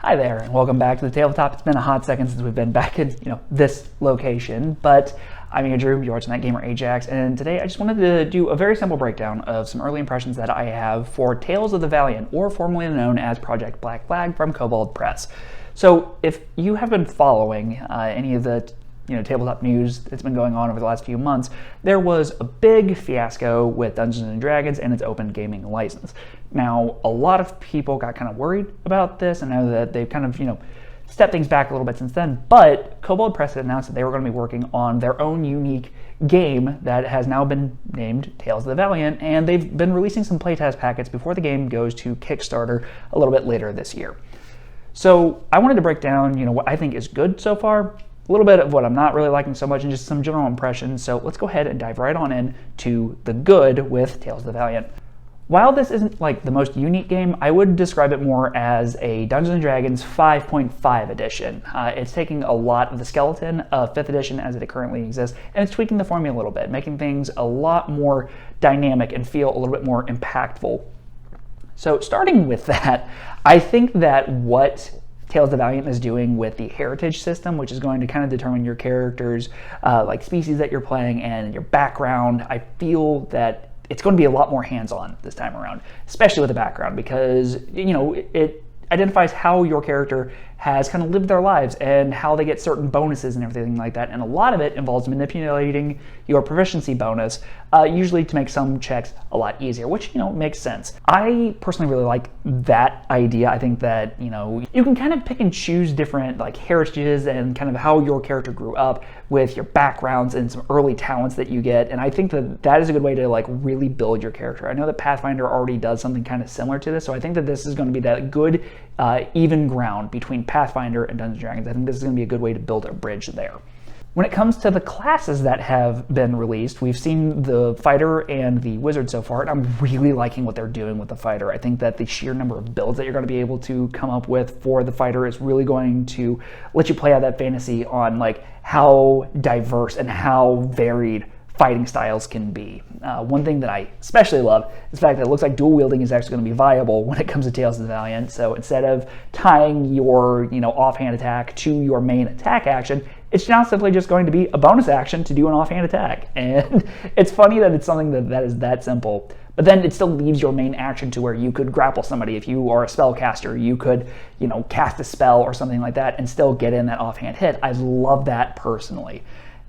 Hi there, and welcome back to the tabletop. It's been a hot second since we've been back in, this location, but I'm Andrew, you're watching ThatGamerAjax, and today I just wanted to do a very simple breakdown of some early impressions that I have for Tales of the Valiant, or formerly known as Project Black Flag from Kobold Press. So if you have been following any of the tabletop news that's been going on over the last few months, there was a big fiasco with Dungeons & Dragons and its open gaming license. Now, a lot of people got kind of worried about this, and know that they've kind of, stepped things back a little bit since then, but Kobold Press had announced that they were going to be working on their own unique game that has now been named Tales of the Valiant, and they've been releasing some playtest packets before the game goes to Kickstarter a little bit later this year. So I wanted to break down, what I think is good so far, a little bit of what I'm not really liking so much, and just some general impressions. So let's go ahead and dive right on in to the good with Tales of the Valiant. While this isn't like the most unique game, I would describe it more as a Dungeons & Dragons 5.5 edition. It's taking a lot of the skeleton of 5th edition as it currently exists, and it's tweaking the formula a little bit, making things a lot more dynamic and feel a little bit more impactful. So starting with that, I think that what Tales of the Valiant is doing with the heritage system, which is going to kind of determine your character's like species that you're playing and your background, I feel that it's going to be a lot more hands-on this time around, especially with the background, because it identifies how your character has kind of lived their lives and how they get certain bonuses and everything like that. And a lot of it involves manipulating your proficiency bonus, usually to make some checks a lot easier, which, makes sense. I personally really like that idea. I think that, you can kind of pick and choose different like heritages and kind of how your character grew up with your backgrounds and some early talents that you get. And I think that that is a good way to like really build your character. I know that Pathfinder already does something kind of similar to this, so I think that this is going to be that good even ground between Pathfinder and Dungeons & Dragons. I think this is going to be a good way to build a bridge there. When it comes to the classes that have been released, we've seen the fighter and the wizard so far, and I'm really liking what they're doing with the fighter. I think that the sheer number of builds that you're going to be able to come up with for the fighter is really going to let you play out that fantasy on like how diverse and how varied fighting styles can be. One thing that I especially love is the fact that it looks like dual wielding is actually going to be viable when it comes to Tales of the Valiant. So instead of tying your offhand attack to your main attack action, it's now simply just going to be a bonus action to do an offhand attack. And it's funny that it's something that is that simple, but then it still leaves your main action to where you could grapple somebody. If you are a spellcaster, you could cast a spell or something like that and still get in that offhand hit. I love that personally.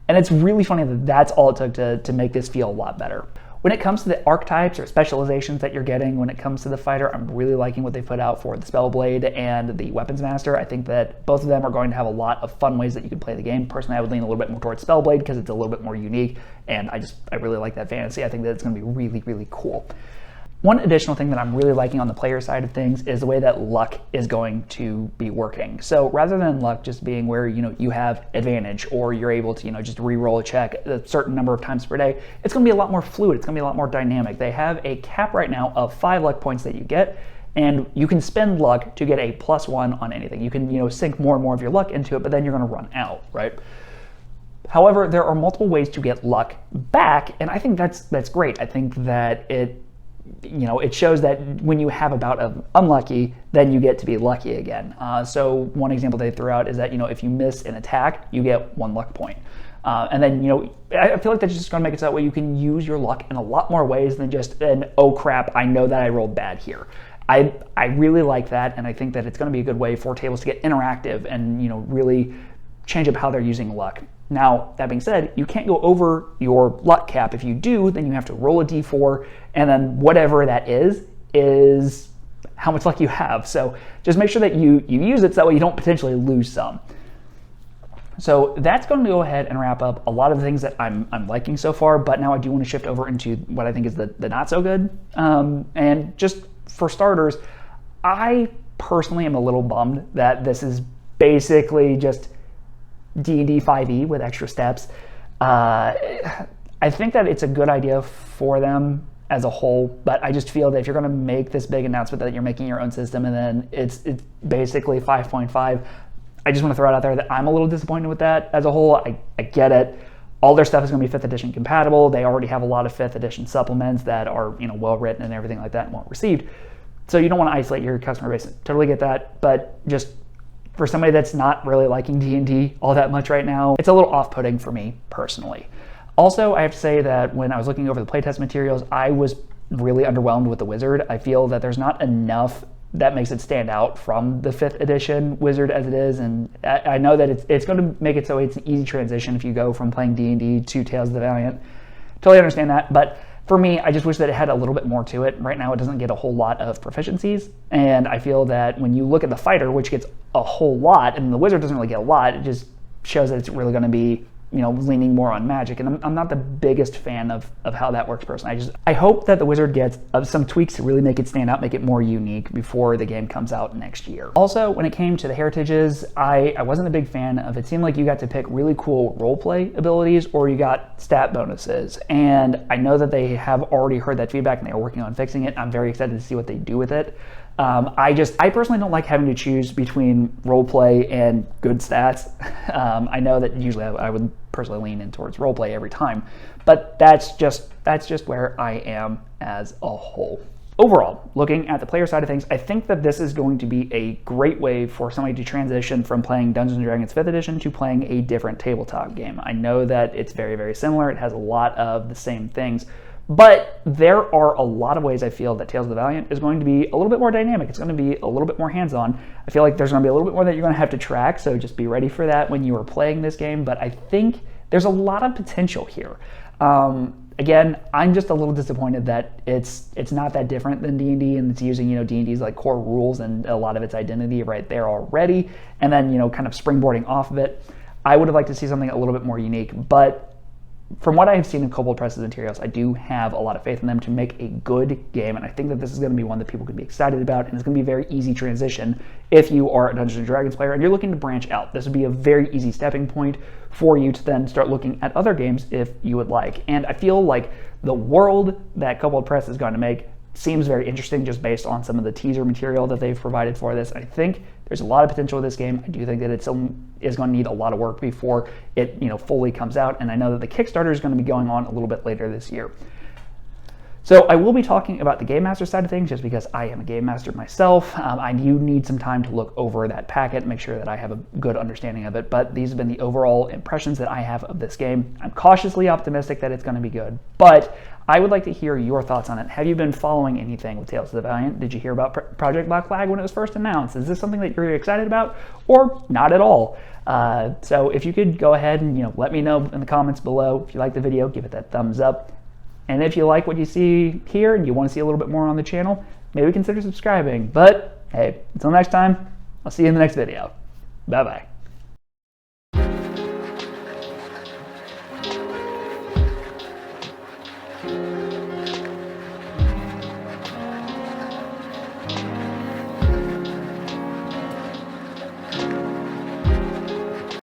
And it's really funny that that's all it took to make this feel a lot better. When it comes to the archetypes or specializations that you're getting when it comes to the fighter, I'm really liking what they put out for the Spellblade and the Weapons Master. I think that both of them are going to have a lot of fun ways that you can play the game. Personally, I would lean a little bit more towards Spellblade because it's a little bit more unique, and I really like that fantasy. I think that it's going to be really, really cool. One additional thing that I'm really liking on the player side of things is the way that luck is going to be working. So rather than luck just being where you have advantage or you're able to just re-roll a check a certain number of times per day, it's going to be a lot more fluid. It's going to be a lot more dynamic. They have a cap right now of 5 luck points that you get, and you can spend luck to get a +1 on anything. You can sink more and more of your luck into it, but then you're going to run out, right? However, there are multiple ways to get luck back, and I think that's great. I think that it shows that when you have a bout of unlucky, then you get to be lucky again. So one example they threw out is that, if you miss an attack, you get 1 luck point. And then, I feel like that's just going to make it so that way you can use your luck in a lot more ways than just an, oh crap, I know that I rolled bad here. I really like that, and I think that it's going to be a good way for tables to get interactive and, really change up how they're using luck. Now, that being said, you can't go over your luck cap. If you do, then you have to roll a d4, and then whatever that is how much luck you have. So just make sure that you use it so that way you don't potentially lose some. So that's going to go ahead and wrap up a lot of the things that I'm liking so far, but now I do want to shift over into what I think is the not so good. And just for starters, I personally am a little bummed that this is basically just D&D 5e with extra steps. I think that it's a good idea for them as a whole, but I just feel that if you're going to make this big announcement that you're making your own system and then it's basically 5.5, I just want to throw it out there that I'm a little disappointed with that as a whole. I get it. All their stuff is going to be 5th edition compatible. They already have a lot of 5th edition supplements that are well written and everything like that and well received. So you don't want to isolate your customer base. Totally get that, but just for somebody that's not really liking D&D all that much right now, it's a little off-putting for me personally. Also, I have to say that when I was looking over the playtest materials, I was really underwhelmed with the wizard. I feel that there's not enough that makes it stand out from the 5th edition wizard as it is, and I know that it's going to make it so it's an easy transition if you go from playing D&D to Tales of the Valiant. Totally understand that, but for me, I just wish that it had a little bit more to it. Right now, it doesn't get a whole lot of proficiencies, and I feel that when you look at the fighter, which gets a whole lot, and the wizard doesn't really get a lot, it just shows that it's really going to be, you know, leaning more on magic, and I'm not the biggest fan of how that works personally. I hope that the wizard gets some tweaks to really make it stand out, make it more unique before the game comes out next year. Also, when it came to the heritages, I wasn't a big fan of it. Seemed like you got to pick really cool roleplay abilities or you got stat bonuses, and I know that they have already heard that feedback and they are working on fixing it. I'm very excited to see what they do with it. I personally don't like having to choose between roleplay and good stats. I know that usually I would personally lean in towards roleplay every time, but that's just where I am as a whole. Overall, looking at the player side of things, I think that this is going to be a great way for somebody to transition from playing Dungeons & Dragons 5th edition to playing a different tabletop game. I know that it's very, very similar. It has a lot of the same things, but there are a lot of ways I feel that Tales of the Valiant is going to be a little bit more dynamic. It's going to be a little bit more hands-on. I feel like there's going to be a little bit more that you're going to have to track, so just be ready for that when you are playing this game. But I think there's a lot of potential here. Again, I'm just a little disappointed that it's not that different than D&D, and it's using, you know, D&D's like core rules and a lot of its identity right there already, and then, you know, kind of springboarding off of it. I would have liked to see something a little bit more unique, but from what I have seen in Kobold Press's materials, I do have a lot of faith in them to make a good game, and I think that this is going to be one that people can be excited about, and it's going to be a very easy transition if you are a Dungeons & Dragons player and you're looking to branch out. This would be a very easy stepping point for you to then start looking at other games if you would like. And I feel like the world that Kobold Press is going to make seems very interesting just based on some of the teaser material that they've provided for this. I think there's a lot of potential with this game. I do think that it still is going to need a lot of work before it, you know, fully comes out, and I know that the Kickstarter is going to be going on a little bit later this year. So I will be talking about the Game Master side of things just because I am a Game Master myself. I do need some time to look over that packet, make sure that I have a good understanding of it, but these have been the overall impressions that I have of this game. I'm cautiously optimistic that it's going to be good, but I would like to hear your thoughts on it. Have you been following anything with Tales of the Valiant? Did you hear about Project Black Flag when it was first announced? Is this something that you're excited about, or not at all? So if you could go ahead and, you know, let me know in the comments below. If you like the video, give it that thumbs up. And if you like what you see here and you want to see a little bit more on the channel, maybe consider subscribing. But hey, until next time, I'll see you in the next video. Bye-bye.